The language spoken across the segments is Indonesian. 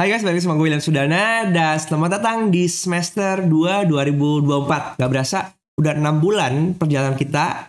Hai guys, balik sama gue William Sudana dan selamat datang di semester 2 2024. Gak berasa, udah 6 bulan perjalanan kita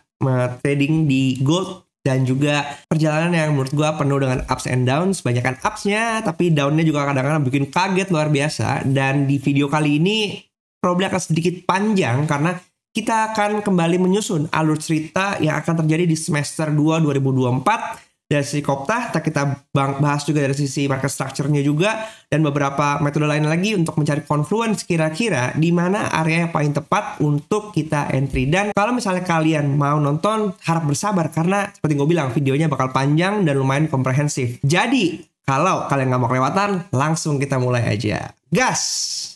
trading di gold dan juga perjalanan yang menurut gue penuh dengan ups and downs. Banyakan upsnya, tapi downnya juga kadang-kadang bikin kaget luar biasa. Dan di video kali ini probably akan sedikit panjang karena kita akan kembali menyusun alur cerita yang akan terjadi di semester 2 2024. Dari sisi Kopta, kita bahas juga dari sisi market structure-nya juga, dan beberapa metode lain lagi untuk mencari confluence kira-kira di mana area yang paling tepat untuk kita entry. Dan kalau misalnya kalian mau nonton, harap bersabar karena seperti gue bilang, videonya bakal panjang dan lumayan komprehensif. Jadi, kalau kalian nggak mau kelewatan, langsung kita mulai aja. Gas!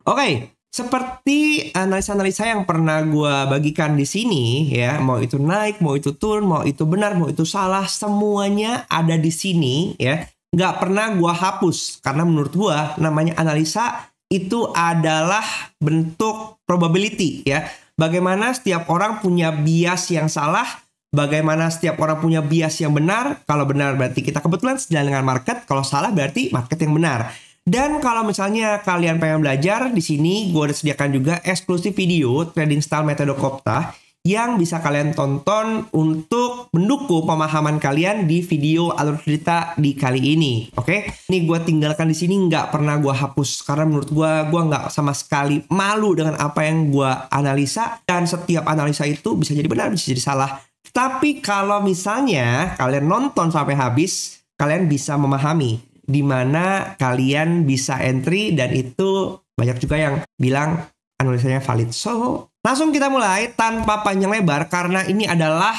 Oke, seperti analisa-analisa yang pernah gue bagikan di sini ya, mau itu naik, mau itu turun, mau itu benar, mau itu salah, semuanya ada di sini ya. Nggak pernah gue hapus karena menurut gue namanya analisa itu adalah bentuk probability ya. Bagaimana setiap orang punya bias yang salah, bagaimana setiap orang punya bias yang benar. Kalau benar berarti kita kebetulan sejalan dengan market, kalau salah berarti market yang benar. Dan kalau misalnya kalian pengen belajar, di sini gue udah sediakan juga eksklusif video trading style metode Kopta yang bisa kalian tonton untuk mendukung pemahaman kalian di video alur cerita di kali ini. Oke, ini gue tinggalkan di sini, nggak pernah gue hapus karena menurut gue nggak sama sekali malu dengan apa yang gue analisa, dan setiap analisa itu bisa jadi benar, bisa jadi salah. Tapi kalau misalnya kalian nonton sampai habis, kalian bisa memahami di mana kalian bisa entry, dan itu banyak juga yang bilang analisanya valid. So, langsung kita mulai tanpa panjang lebar karena ini adalah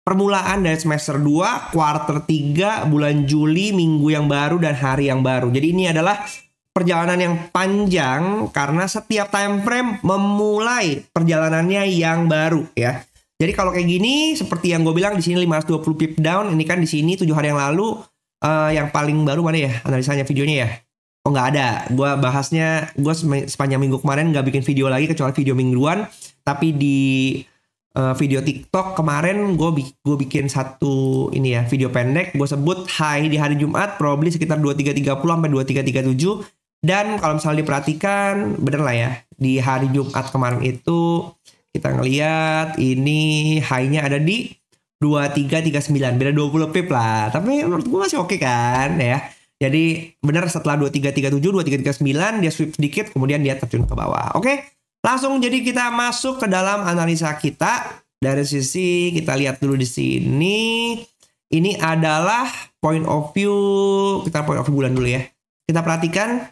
permulaan dari semester 2, quarter 3, bulan Juli, minggu yang baru dan hari yang baru. Jadi ini adalah perjalanan yang panjang karena setiap time frame memulai perjalanannya yang baru ya. Jadi kalau kayak gini seperti yang gue bilang di sini 520 pip down, ini kan di sini 7 hari yang lalu. Yang paling baru mana ya analisanya videonya ya? Oh nggak ada. Gue bahasnya, gue sepanjang minggu kemarin nggak bikin video lagi kecuali video mingguan. Tapi di video TikTok kemarin gue bikin satu ini ya, video pendek. Gue sebut high di hari Jumat probably sekitar 2330 sampai 2337. Dan kalau misalnya diperhatikan, bener lah ya, di hari Jumat kemarin itu kita ngeliat ini high-nya ada di 2339, beda 20 pip lah. Tapi menurut gue masih oke kan ya. Jadi benar setelah 2337, 2339 dia sweep sedikit, kemudian dia terjun ke bawah. Oke, langsung jadi kita masuk ke dalam analisa kita. Dari sisi kita lihat dulu di sini. Ini adalah point of view, kita point of view bulan dulu ya. Kita perhatikan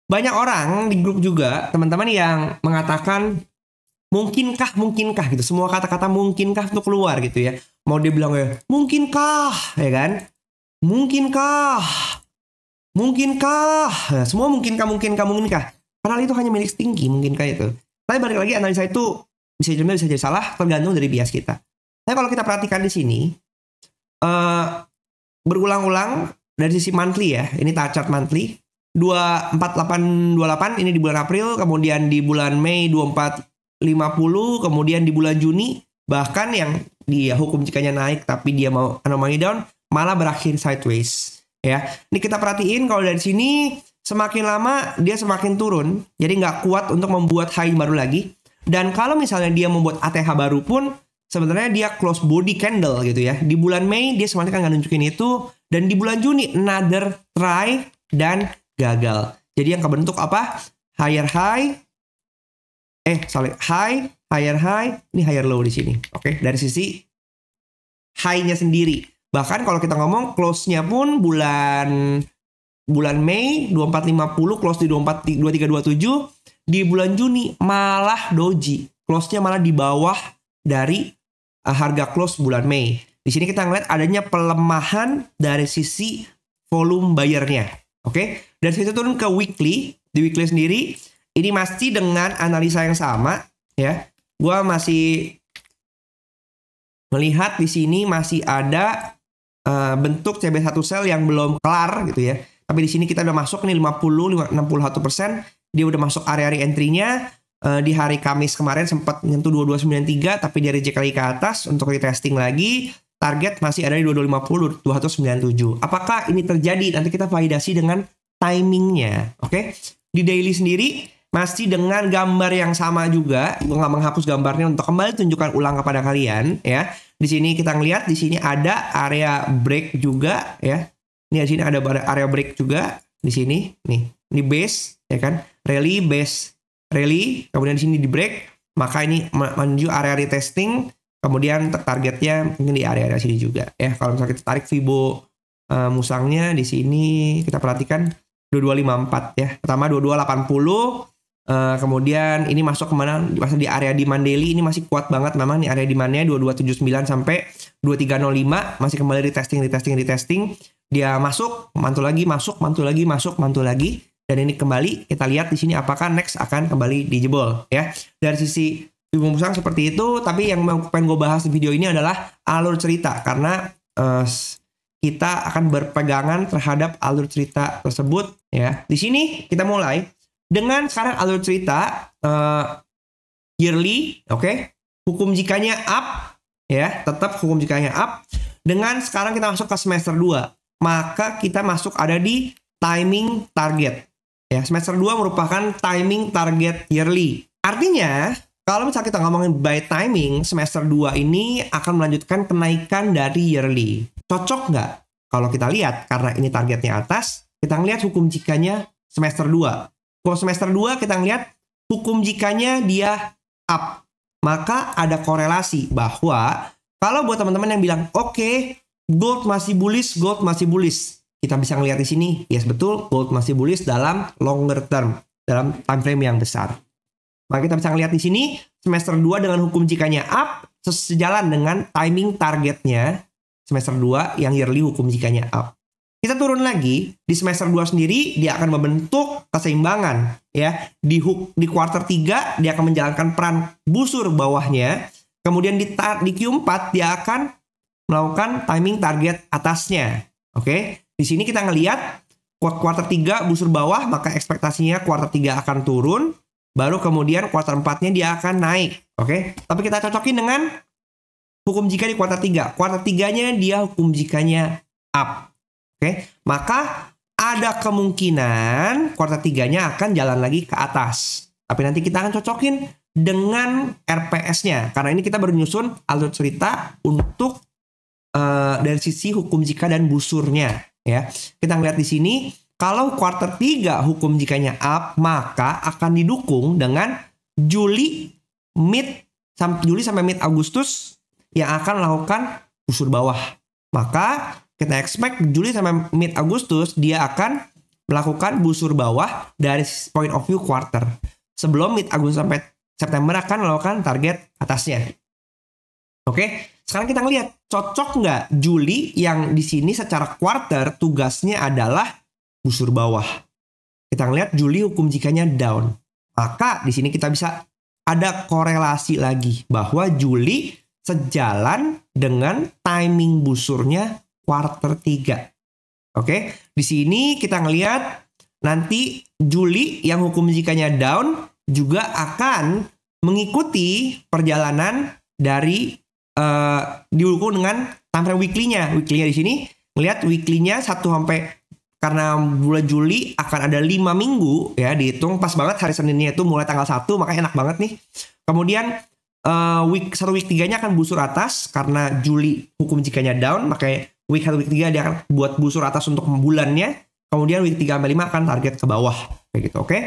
banyak orang di grup juga, teman-teman yang mengatakan mungkinkah gitu. Semua kata-kata mungkinkah itu keluar gitu ya. Mau dia bilang ya, mungkinkah, ya kan? Mungkinkah? Nah, semua mungkinkah. Padahal itu hanya milik tinggi, mungkinkah itu. Tapi balik lagi, analisa itu bisa jadi salah, tergantung dari bias kita. Tapi kalau kita perhatikan di sini, berulang-ulang dari sisi monthly ya. Ini chart monthly. 24828 ini di bulan April, kemudian di bulan Mei 2450, kemudian di bulan Juni, bahkan yang dia hukum jikanya naik tapi dia mau anomali down malah berakhir sideways ya. Ini kita perhatiin kalau dari sini semakin lama dia semakin turun, jadi nggak kuat untuk membuat high baru lagi. Dan kalau misalnya dia membuat ATH baru pun sebenarnya dia close body candle gitu ya. Di bulan Mei dia sebenarnya kan nggak nunjukin itu, dan di bulan Juni another try dan gagal. Jadi yang kebentuk apa? Higher high, higher high, ini higher low di sini. Oke, dari sisi high-nya sendiri. Bahkan kalau kita ngomong close-nya pun bulan Mei 2450 close di 2327, di bulan Juni malah doji. Close-nya malah di bawah dari harga close bulan Mei. Di sini kita ngeliat adanya pelemahan dari sisi volume buyer-nya. Oke, dari situ turun ke weekly. Di weekly sendiri ini masih dengan analisa yang sama ya. Gua masih melihat di sini masih ada bentuk CB1 sell yang belum kelar gitu ya. Tapi di sini kita udah masuk nih 61%, dia udah masuk area-area entry-nya. di hari Kamis kemarin sempat nyentuh 2293 tapi dia reject lagi ke atas untuk retesting lagi. Target masih ada di 2250, 297. Apakah ini terjadi? Nanti kita validasi dengan timingnya. Oke. Di daily sendiri masih dengan gambar yang sama juga. Gue nggak menghapus gambarnya untuk kembali tunjukkan ulang kepada kalian ya. Di sini kita ngelihat di sini ada area break juga ya. Ini di sini ada area break juga di sini. Nih, ini base ya kan. Rally base rally, kemudian di sini di break, maka ini menuju area retesting. Kemudian targetnya mungkin di area sini juga ya. Kalau misalnya kita tarik Fibo musangnya di sini kita perhatikan 2254 ya. Pertama 2280. Kemudian ini masuk kemana? Masuk di area demand daily, ini masih kuat banget memang nih area demandnya 2279 sampai 2305 masih kembali retesting. Dia masuk, mantul lagi, masuk, mantul lagi, masuk, mantul lagi, dan ini kembali kita lihat di sini apakah next akan kembali dijebol ya. Dari sisi Fibo musang seperti itu, tapi yang pengen gue bahas di video ini adalah alur cerita karena kita akan berpegangan terhadap alur cerita tersebut ya. Di sini kita mulai dengan sekarang alur cerita yearly, oke. Hukum jikanya up ya, tetap hukum jikanya up. Dengan sekarang kita masuk ke semester 2, maka kita masuk ada di timing target. Ya, semester 2 merupakan timing target yearly. Artinya, kalau misalnya kita ngomongin by timing, semester 2 ini akan melanjutkan kenaikan dari yearly. Cocok nggak? Kalau kita lihat, karena ini targetnya atas, kita ngelihat hukum jikanya semester 2. Kalau semester 2 kita ngelihat hukum jikanya dia up. Maka ada korelasi bahwa kalau buat teman-teman yang bilang, oke, gold masih bullish, gold masih bullish. Kita bisa ngelihat di sini, yes betul, gold masih bullish dalam longer term, dalam time frame yang besar. Maka kita bisa ngelihat di sini, semester 2 dengan hukum jikanya up, sejalan dengan timing targetnya semester 2 yang yearly hukum jikanya up. Kita turun lagi, di semester 2 sendiri dia akan membentuk keseimbangan ya. Di kuartal 3 dia akan menjalankan peran busur bawahnya. Kemudian di Q4 dia akan melakukan timing target atasnya. Oke. Di sini kita ngelihat kuartal 3 busur bawah, maka ekspektasinya kuartal 3 akan turun, baru kemudian kuartal 4-nya dia akan naik. Oke. Tapi kita cocokin dengan hukum jika di kuartal 3. Kuartal 3-nya dia hukum jikanya up. Oke, maka ada kemungkinan kuartal 3-nya akan jalan lagi ke atas. Tapi nanti kita akan cocokin dengan RPS-nya. Karena ini kita baru nyusun alur cerita untuk dari sisi hukum jika dan busurnya. Ya, kita ngeliat di sini, kalau kuartal 3 hukum jikanya up, maka akan didukung dengan Juli sampai mid Agustus yang akan melakukan busur bawah. Maka kita expect Juli sampai mid Agustus dia akan melakukan busur bawah dari point of view quarter. Sebelum mid Agustus sampai September akan melakukan target atasnya. Oke, sekarang kita ngelihat cocok nggak Juli yang di sini secara quarter tugasnya adalah busur bawah. Kita ngelihat Juli hukum jikanya down. Maka di sini kita bisa ada korelasi lagi bahwa Juli sejalan dengan timing busurnya kuartal 3. Oke, di sini kita ngelihat nanti Juli yang hukum jikanya down juga akan mengikuti perjalanan dari didukung dengan time frame weekly-nya. Weekly-nya di sini ngelihat weekly-nya 1 sampai karena bulan Juli akan ada 5 minggu ya, dihitung pas banget hari Seninnya itu mulai tanggal 1, makanya enak banget nih. Kemudian week 3-nya akan busur atas karena Juli hukum jikanya down, makanya week 1, week 3 dia akan buat busur atas untuk bulannya. Kemudian week 3-5 akan target ke bawah. Kayak gitu, oke?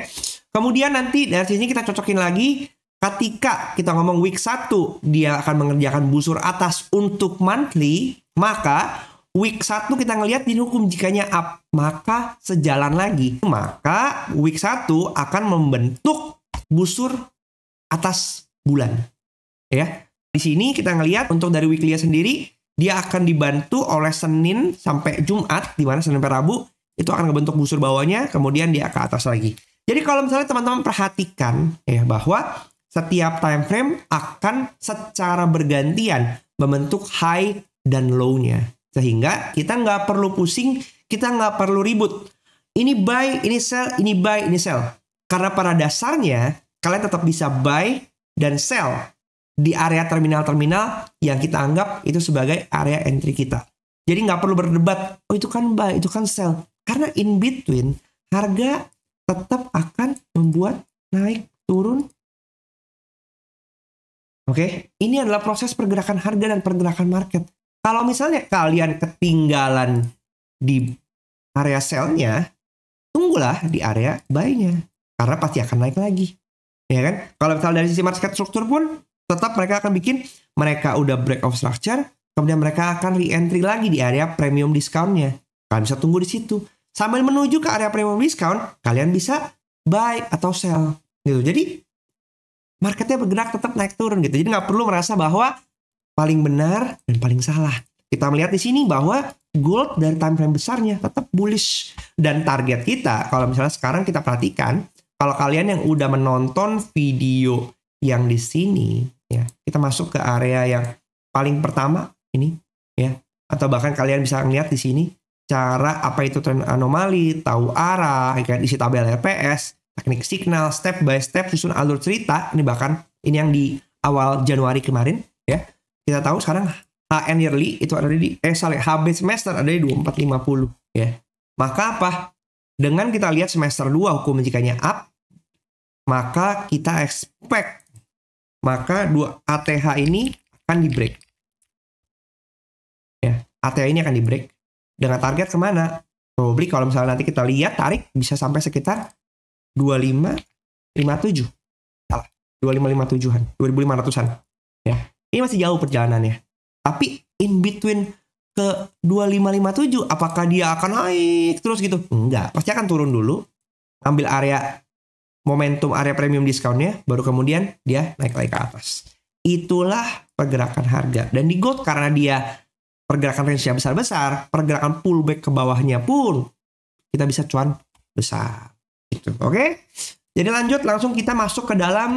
Kemudian nanti dari sini kita cocokin lagi. Ketika kita ngomong week 1, dia akan mengerjakan busur atas untuk monthly. Maka week 1 kita ngelihat di hukum jikanya up. Maka sejalan lagi. Maka week 1 akan membentuk busur atas bulan. Ya, di sini kita ngelihat untuk dari weekly-nya sendiri, dia akan dibantu oleh Senin sampai Jumat, di mana Senin sampai Rabu itu akan ngebentuk busur bawahnya, kemudian dia ke atas lagi. Jadi kalau misalnya teman-teman perhatikan ya bahwa setiap time frame akan secara bergantian membentuk high dan low-nya, sehingga kita nggak perlu pusing, kita nggak perlu ribut. Ini buy, ini sell, ini buy, ini sell. Karena pada dasarnya kalian tetap bisa buy dan sell di area terminal-terminal yang kita anggap itu sebagai area entry kita. Jadi nggak perlu berdebat, oh itu kan buy, itu kan sell. Karena in between, harga tetap akan membuat naik, turun. Oke, ini adalah proses pergerakan harga dan pergerakan market. Kalau misalnya kalian ketinggalan di area sell-nya, tunggulah di area buy-nya. Karena pasti akan naik lagi. Ya kan? Kalau misalnya dari sisi market struktur pun, tetap mereka akan bikin, mereka udah break of structure, kemudian mereka akan re-entry lagi di area premium discount-nya. Kalian bisa tunggu di situ. Sambil menuju ke area premium discount, kalian bisa buy atau sell. Gitu. Jadi, marketnya bergerak tetap naik turun gitu. Jadi nggak perlu merasa bahwa paling benar dan paling salah. Kita melihat di sini bahwa gold dari time frame besarnya tetap bullish. Dan target kita, kalau misalnya sekarang kita perhatikan, kalau kalian yang udah menonton video yang di sini, ya, kita masuk ke area yang paling pertama ini, ya, atau bahkan kalian bisa lihat di sini cara apa itu tren anomali, tahu arah, kayak isi tabel RPS, teknik signal, step by step, susun alur cerita. Ini bahkan ini yang di awal Januari kemarin, ya. Kita tahu sekarang HN yearly itu ada di HB semester ada di 2450, ya. Maka apa? Dengan kita lihat semester 2 hukum jikanya up, maka kita expect maka ATH ini akan di break. Ya, ATH ini akan di break dengan target kemana? Probably kalau misalnya nanti kita lihat tarik bisa sampai sekitar 2557. Salah, 2557-an, 2500-an. Ya. Ini masih jauh perjalanannya. Tapi in between ke 2557, apakah dia akan naik terus gitu? Enggak, pasti akan turun dulu. Ambil area momentum area premium discount-nya, baru kemudian dia naik lagi ke atas. Itulah pergerakan harga. Dan di gold karena dia pergerakan range-nya besar-besar, pergerakan pullback ke bawahnya pun kita bisa cuan besar. Gitu, oke? Jadi lanjut, langsung kita masuk ke dalam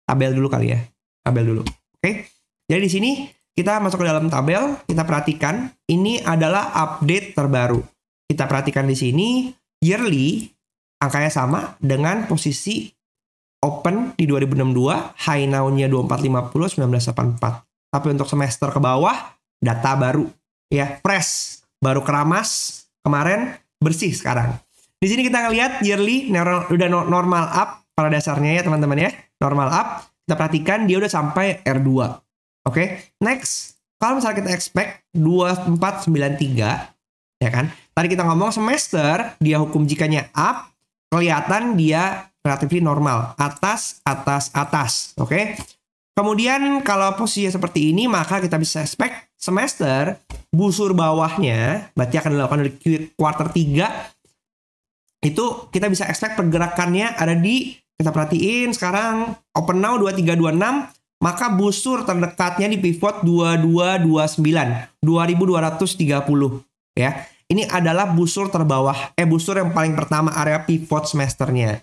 tabel dulu kali ya. Tabel dulu. Oke? Jadi di sini kita masuk ke dalam tabel, kita perhatikan ini adalah update terbaru. Kita perhatikan di sini yearly angkanya sama dengan posisi open di 2062, high now-nya 2450, 1984. Tapi untuk semester ke bawah, data baru. Ya, fresh. Baru keramas, kemarin bersih sekarang. Di sini kita ngelihat yearly udah normal up pada dasarnya ya teman-teman ya. Normal up. Kita perhatikan dia udah sampai R2. Oke, next. Kalau misalnya kita expect 2493, ya kan? Tadi kita ngomong semester, dia hukum jikanya up, kelihatan dia relatif normal, atas, atas, atas, oke? Kemudian kalau posisinya seperti ini, maka kita bisa expect semester, busur bawahnya, berarti akan dilakukan di kuartal 3, itu kita bisa expect pergerakannya ada di, kita perhatiin sekarang, open now 2326, maka busur terdekatnya di pivot 2229, 2230, ya. Ini adalah busur terbawah, busur yang paling pertama area pivot semesternya.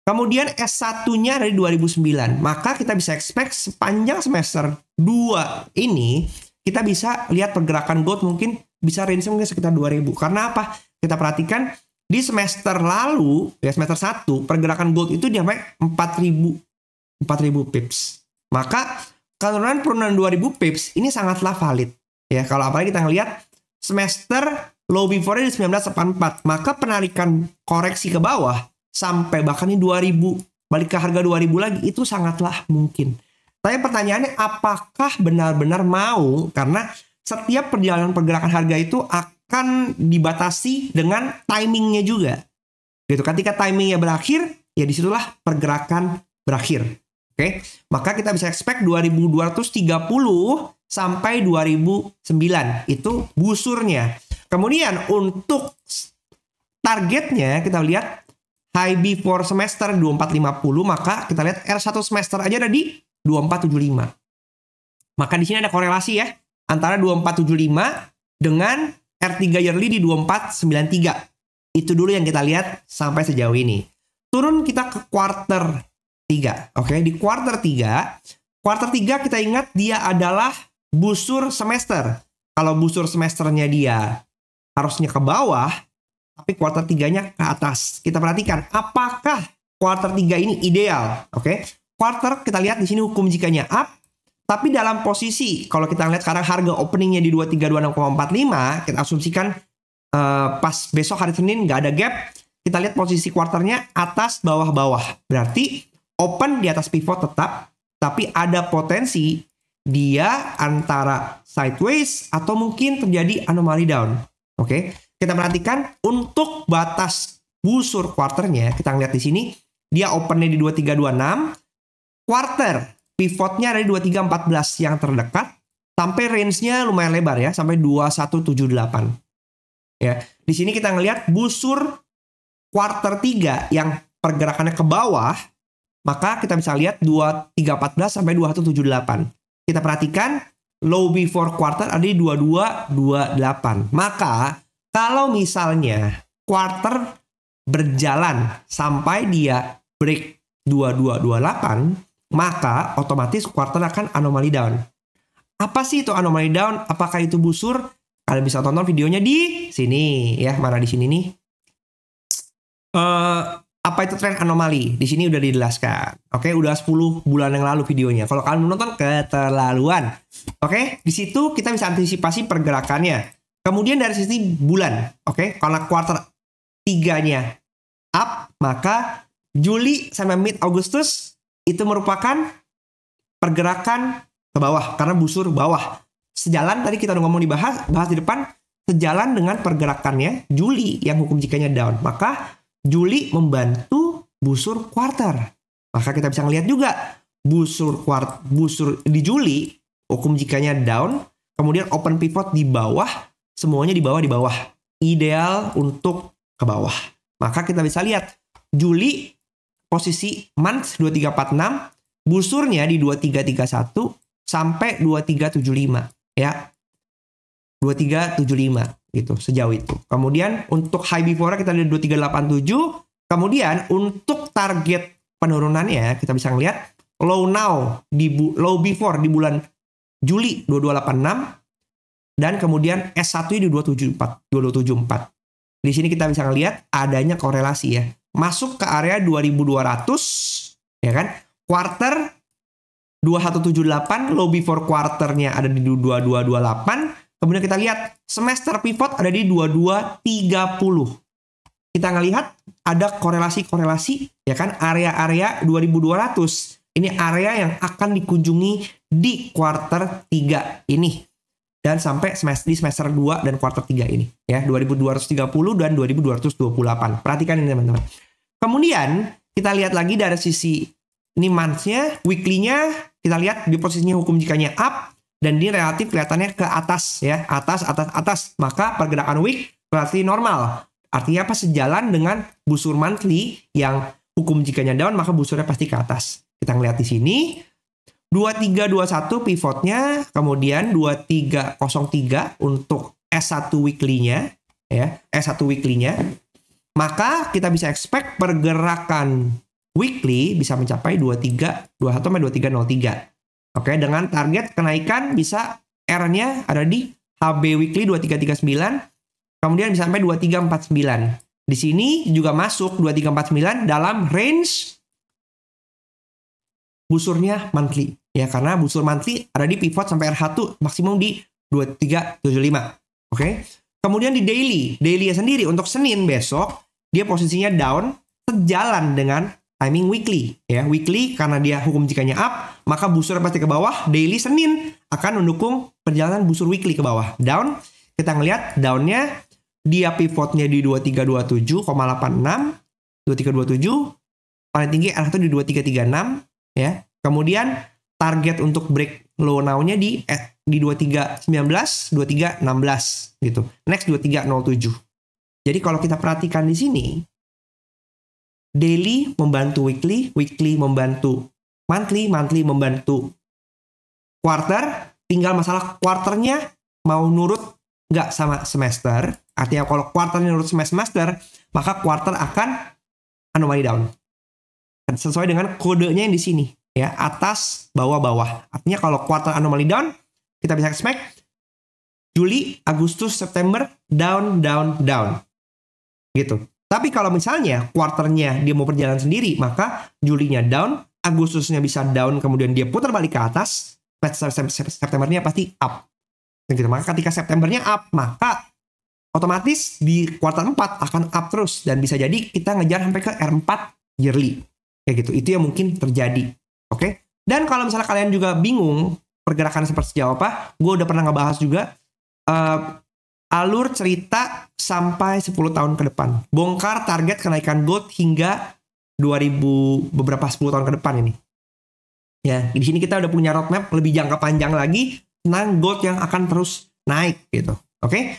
Kemudian S1-nya dari 2009. Maka kita bisa expect sepanjang semester 2 ini, kita bisa lihat pergerakan gold mungkin bisa range mungkin sekitar 2000. Karena apa? Kita perhatikan di semester lalu, ya semester 1, pergerakan gold itu dia sampai 4000 pips. Maka penurunan 2000 pips ini sangatlah valid. Ya, kalau apalagi kita ngelihat semester low before-nya di 1984, maka penarikan koreksi ke bawah sampai bahkan ini 2000, balik ke harga 2000 lagi, itu sangatlah mungkin. Tapi pertanyaannya, apakah benar-benar mau? Karena setiap perjalanan pergerakan harga itu akan dibatasi dengan timingnya juga. Gitu. Ketika timingnya berakhir, ya disitulah pergerakan berakhir. Oke, maka kita bisa expect 2230 sampai 2009 itu busurnya. Kemudian untuk targetnya kita lihat high before semester 2450, maka kita lihat R1 semester aja ada di 2475. Maka di sini ada korelasi ya antara 2475 dengan R3 yearly di 2493. Itu dulu yang kita lihat sampai sejauh ini. Turun kita ke quarter 3. Oke, di quarter 3 kita ingat dia adalah busur semester. Kalau busur semesternya dia harusnya ke bawah, tapi kuartal 3-nya ke atas. Kita perhatikan, apakah quarter 3 ini ideal, oke? Quarter kita lihat di sini hukum jikanya up, tapi dalam posisi kalau kita lihat sekarang harga openingnya di 2326,45, kita asumsikan pas besok hari Senin nggak ada gap, kita lihat posisi quarternya atas bawah-bawah. Berarti open di atas pivot tetap, tapi ada potensi dia antara sideways atau mungkin terjadi anomali down. Oke, kita perhatikan untuk batas busur quarternya, kita lihat di sini dia opennya di 2326, quarter pivotnya ada di 2314 yang terdekat, sampai range-nya lumayan lebar ya, sampai 2178. Ya, di sini kita ngelihat busur quarter 3 yang pergerakannya ke bawah, maka kita bisa lihat 2314 sampai 2178. Kita perhatikan low before quarter ada di 2228. Maka kalau misalnya quarter berjalan sampai dia break 2228, maka otomatis quarter akan anomali down. Apa sih itu anomali down? Apakah itu busur? Kalian bisa tonton videonya di sini ya, mana di sini nih? Apa itu tren anomali? Di sini udah dijelaskan. Oke, udah 10 bulan yang lalu videonya. Kalau kalian menonton keterlaluan. Oke, di situ kita bisa antisipasi pergerakannya. Kemudian dari sisi bulan, oke, karena quarter 3-nya up, maka Juli sampai mid Agustus itu merupakan pergerakan ke bawah karena busur bawah. Sejalan tadi kita udah ngomong bahas di depan, sejalan dengan pergerakannya Juli yang hukum jikanya down. Maka Juli membantu busur quarter. Maka kita bisa ngelihat juga busur di Juli hukum jikanya down, kemudian open pivot di bawah, semuanya di bawah. Ideal untuk ke bawah. Maka kita bisa lihat Juli posisi month 2346, busurnya di 2331 sampai 2375 ya. 2375 gitu, sejauh itu. Kemudian untuk high before kita lihat 2387. Kemudian untuk target penurunannya kita bisa ngelihat low low before di bulan Juli 2286 dan kemudian S1 di 2274. Di sini kita bisa ngelihat adanya korelasi ya. Masuk ke area 2200 ya kan? Quarter 2178, low before quarternya ada di 2228. Kemudian kita lihat semester pivot ada di 2230. Kita ngelihat ada korelasi-korelasi ya kan, area-area 2200. Ini area yang akan dikunjungi di quarter 3 ini. Dan sampai di semester 2 dan quarter 3 ini ya, 2230 dan 2228. Perhatikan ini teman-teman. Kemudian kita lihat lagi dari sisi ini month-nya, weekly-nya, kita lihat di posisinya hukum jikanya up. Dan ini relatif kelihatannya ke atas ya, atas. Maka pergerakan week relatif normal. Artinya apa? Sejalan dengan busur monthly yang hukum jikanya down, maka busurnya pasti ke atas. Kita ngeliat di sini 2321 pivotnya, kemudian 2303 untuk S1 weekly-nya ya, S1 weekly-nya. Maka kita bisa expect pergerakan weekly bisa mencapai 2321 sampai 2303. Oke, dengan target kenaikan bisa R-nya ada di HB weekly 2339, kemudian bisa sampai 2349. Di sini juga masuk 2349 dalam range busurnya monthly. Ya, karena busur monthly ada di pivot sampai R1 maksimum di 2375. Oke. Kemudian di daily-nya sendiri untuk Senin besok, dia posisinya down sejalan dengan timing weekly ya. Weekly karena dia hukum jikanya up, maka busur pasti ke bawah. Daily Senin akan mendukung perjalanan busur weekly ke bawah. Down, kita ngelihat downnya dia pivotnya di 2327,86, 2327, paling tinggi R1 di 2336 ya. Kemudian target untuk break low now-nya di 2319, 2316 gitu. Next 2307. Jadi kalau kita perhatikan di sini, daily membantu weekly, weekly membantu monthly, monthly membantu quarter. Tinggal masalah quarternya mau nurut nggak sama semester. Artinya kalau quarternya nurut semester, maka quarter akan anomali down. Sesuai dengan kodenya yang di sini ya, atas, bawah, bawah. Artinya kalau quarter anomali down, kita bisa expect Juli, Agustus, September down, down, down. Gitu. Tapi kalau misalnya kuarternya dia mau berjalan sendiri, maka Julinya down, Agustusnya bisa down, kemudian dia putar balik ke atas, Septembernya pasti up. Gitu. Maka ketika Septembernya up, maka otomatis di kuartal 4 akan up terus. Dan bisa jadi kita ngejar sampai ke R4 yearly. Kayak gitu. Itu yang mungkin terjadi. Oke? Dan kalau misalnya kalian juga bingung pergerakan seperti sejauh apa, gue udah pernah ngebahas juga alur cerita sampai 10 tahun ke depan. Bongkar target kenaikan gold hingga 2000 beberapa 10 tahun ke depan ini. Ya, di sini kita udah punya roadmap lebih jangka panjang lagi tentang gold yang akan terus naik gitu. Oke?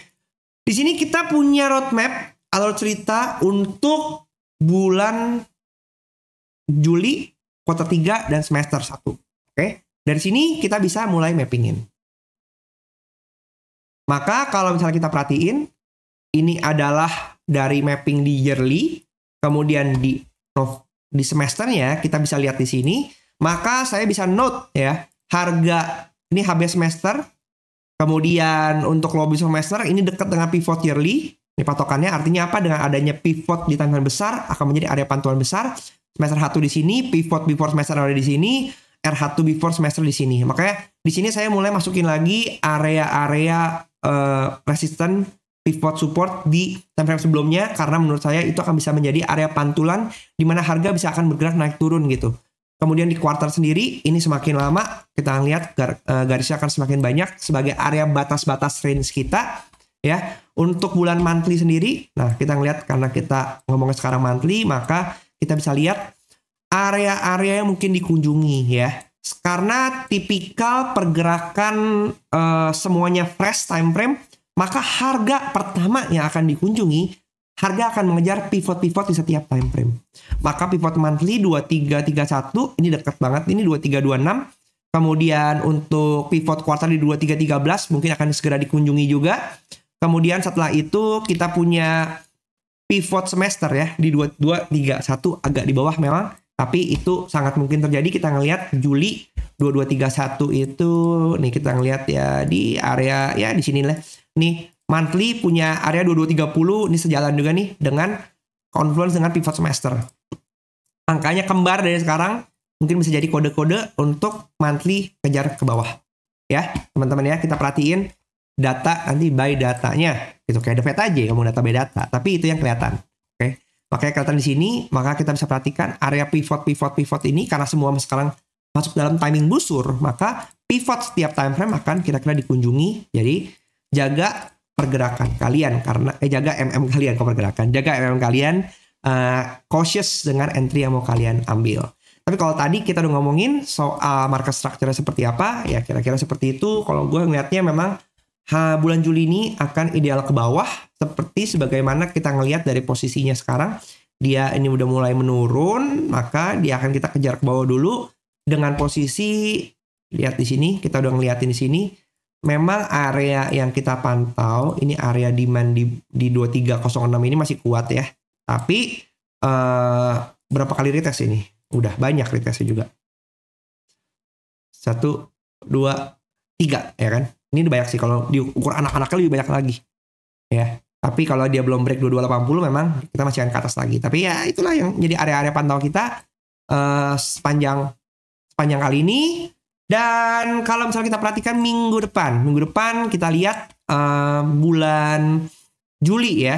Di sini kita punya roadmap alur cerita untuk bulan Juli, kuartal 3 dan semester 1. Oke? Dari sini kita bisa mulai mappingin. Maka kalau misalnya kita perhatiin, ini adalah dari mapping di yearly, kemudian di semesternya kita bisa lihat di sini. Maka saya bisa note ya, harga ini HB semester, kemudian untuk lobby semester ini dekat dengan pivot yearly. Ini patokannya artinya apa? Dengan adanya pivot di timeline besar akan menjadi area pantauan besar. Semester 1 di sini, pivot before semester ada di sini, R1 before semester di sini. Makanya di sini saya mulai masukin lagi area-area resisten, pivot support di time frame sebelumnya, karena menurut saya itu akan bisa menjadi area pantulan di mana harga bisa akan bergerak naik turun gitu. Kemudian di kuartal sendiri, ini semakin lama kita lihat garisnya akan semakin banyak sebagai area batas-batas range kita. Ya, untuk bulan monthly sendiri, nah kita ngelihat karena kita ngomongin sekarang monthly, maka kita bisa lihat area-area yang mungkin dikunjungi ya. Karena tipikal pergerakan semuanya fresh time frame, maka harga pertama yang akan dikunjungi, harga akan mengejar pivot-pivot di setiap time frame. Maka pivot monthly 2331 ini dekat banget, ini 2326. Kemudian untuk pivot kuartal di 2313 mungkin akan segera dikunjungi juga. Kemudian setelah itu kita punya pivot semester ya di 2231 agak di bawah memang, tapi itu sangat mungkin terjadi. Kita ngelihat Juli 2231 itu nih, kita ngelihat ya di area ya di sini lah. Nih monthly punya area 2230, ini sejalan juga nih dengan confluence dengan pivot semester. Angkanya kembar dari sekarang, mungkin bisa jadi kode-kode untuk monthly kejar ke bawah. Ya, teman-teman ya, kita perhatiin data nanti by datanya. Gitu kayak The Fed aja kamu data by data, tapi itu yang kelihatan. Oke. Makanya kelihatan di sini, maka kita bisa perhatikan area pivot ini karena semua sekarang masuk dalam timing busur, maka pivot setiap time frame akan kira-kira dikunjungi. Jadi jaga pergerakan kalian karena jaga MM kalian ke pergerakan, jaga MM kalian, cautious dengan entry yang mau kalian ambil. Tapi kalau tadi kita udah ngomongin soal market structure seperti apa, ya kira-kira seperti itu. Kalau gue ngelihatnya memang bulan Juli ini akan ideal ke bawah, seperti sebagaimana kita ngelihat dari posisinya sekarang. Dia ini udah mulai menurun, maka dia akan kita kejar ke bawah dulu dengan posisi, lihat di sini, kita udah ngeliatin di sini. Memang area yang kita pantau, ini area demand di 2306 ini masih kuat ya. Tapi berapa kali retest ini? Udah banyak retestnya juga. 1, 2, 3 ya kan? Ini banyak sih, kalau diukur anak-anaknya lebih banyak lagi. Ya. Tapi kalau dia belum break 2280 memang kita masih akan ke atas lagi. Tapi ya itulah yang jadi area-area pantau kita sepanjang kali ini. Dan kalau misalnya kita perhatikan minggu depan kita lihat bulan Juli ya.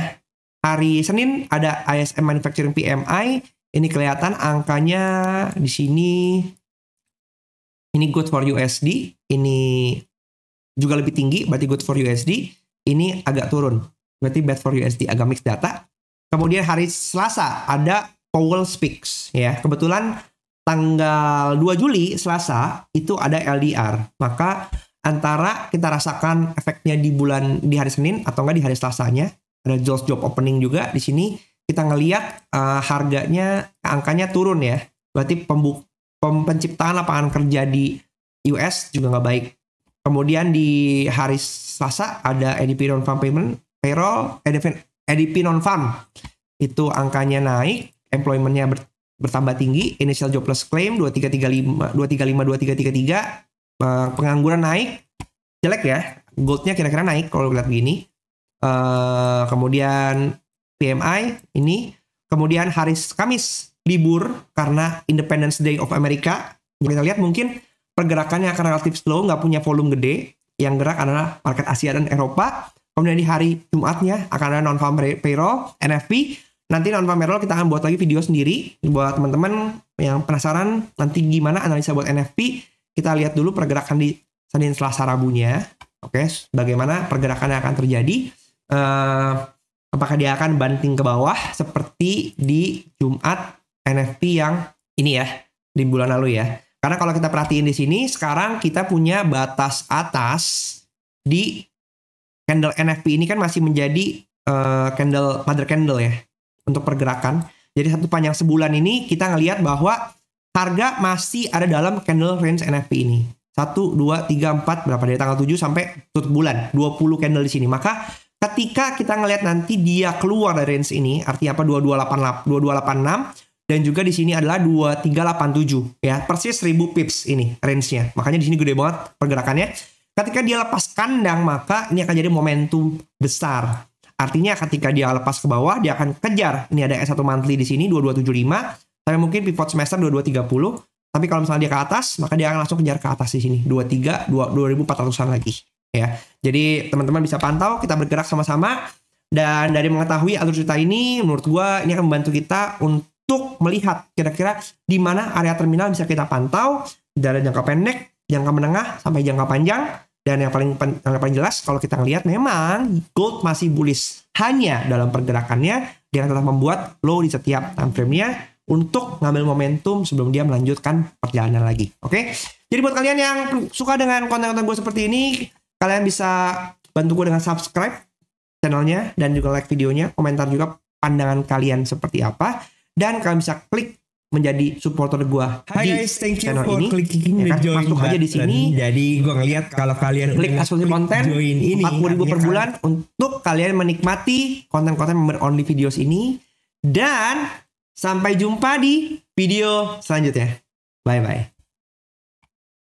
Hari Senin ada ISM Manufacturing PMI. Ini kelihatan angkanya di sini. Ini good for USD. Ini juga lebih tinggi, berarti good for USD. Ini agak turun, berarti bad for USD, agak mixed data. Kemudian hari Selasa ada Powell Speaks ya. Kebetulan tanggal 2 Juli Selasa itu ada LDR. Maka antara kita rasakan efeknya di hari Senin atau enggak di hari Selasanya. Ada job opening juga di sini. Kita ngelihat harganya, angkanya turun ya. Berarti penciptaan lapangan kerja di US juga nggak baik. Kemudian di hari Selasa ada ADP non-farm payroll, ADP non-farm. Itu angkanya naik, employment-nya bertambah tinggi, initial jobless claim 2335, 2333, pengangguran naik, jelek ya. Gold-nya kira-kira naik kalau lihat begini. Kemudian PMI ini. Kemudian hari Kamis libur karena Independence Day of America. Kita lihat mungkin pergerakannya akan relatif slow, nggak punya volume gede. Yang gerak adalah market Asia dan Eropa. Kemudian di hari Jumatnya akan ada non-farm payroll, NFP. Nanti non-farm payroll kita akan buat lagi video sendiri. Buat teman-teman yang penasaran nanti gimana analisa buat NFP, kita lihat dulu pergerakan di Senin, Selasa, Rabunya. Oke, bagaimana pergerakannya akan terjadi. Apakah dia akan banting ke bawah seperti di Jumat NFP yang ini ya, di bulan lalu ya. Karena kalau kita perhatiin di sini, sekarang kita punya batas atas di candle NFP ini kan masih menjadi mother candle ya untuk pergerakan. Jadi satu panjang sebulan ini kita ngelihat bahwa harga masih ada dalam candle range NFP ini. 1, 2, 3, 4 berapa dari tanggal 7 sampai tutup bulan 20 candle di sini. Maka ketika kita ngelihat nanti dia keluar dari range ini, artinya apa? 2286 dan juga di sini adalah 2387 ya, persis 1000 pips ini range-nya. Makanya di sini gede banget pergerakannya. Ketika dia lepas kandang, maka ini akan jadi momentum besar. Artinya ketika dia lepas ke bawah, dia akan kejar. Ini ada S1 monthly di sini 2275, sampai mungkin pivot semester 2230. Tapi kalau misalnya dia ke atas, maka dia akan langsung kejar ke atas di sini 2400-an lagi ya. Jadi teman-teman bisa pantau, kita bergerak sama-sama. Dan dari mengetahui alur cerita ini, menurut gua ini akan membantu kita untuk melihat kira-kira di mana area terminal bisa kita pantau dari jangka pendek, jangka menengah, sampai jangka panjang. Dan yang paling jelas kalau kita ngelihat memang gold masih bullish. Hanya dalam pergerakannya dia akan tetap membuat low di setiap time frame-nya untuk ngambil momentum sebelum dia melanjutkan perjalanan lagi. Oke? Jadi buat kalian yang suka dengan konten-konten gue seperti ini, kalian bisa bantu gue dengan subscribe channelnya dan juga like videonya, komentar juga pandangan kalian seperti apa, dan kalian bisa klik menjadi supporter gua di thank you channel for ini. clicking Ya kan? the join Masuk aja di button. sini. Jadi gua ngeliat kalau kalian Klik eksklusif konten join ini 40.000 per artinya bulan untuk kalian menikmati konten-konten member only videos ini. Dan sampai jumpa di video selanjutnya. Bye bye.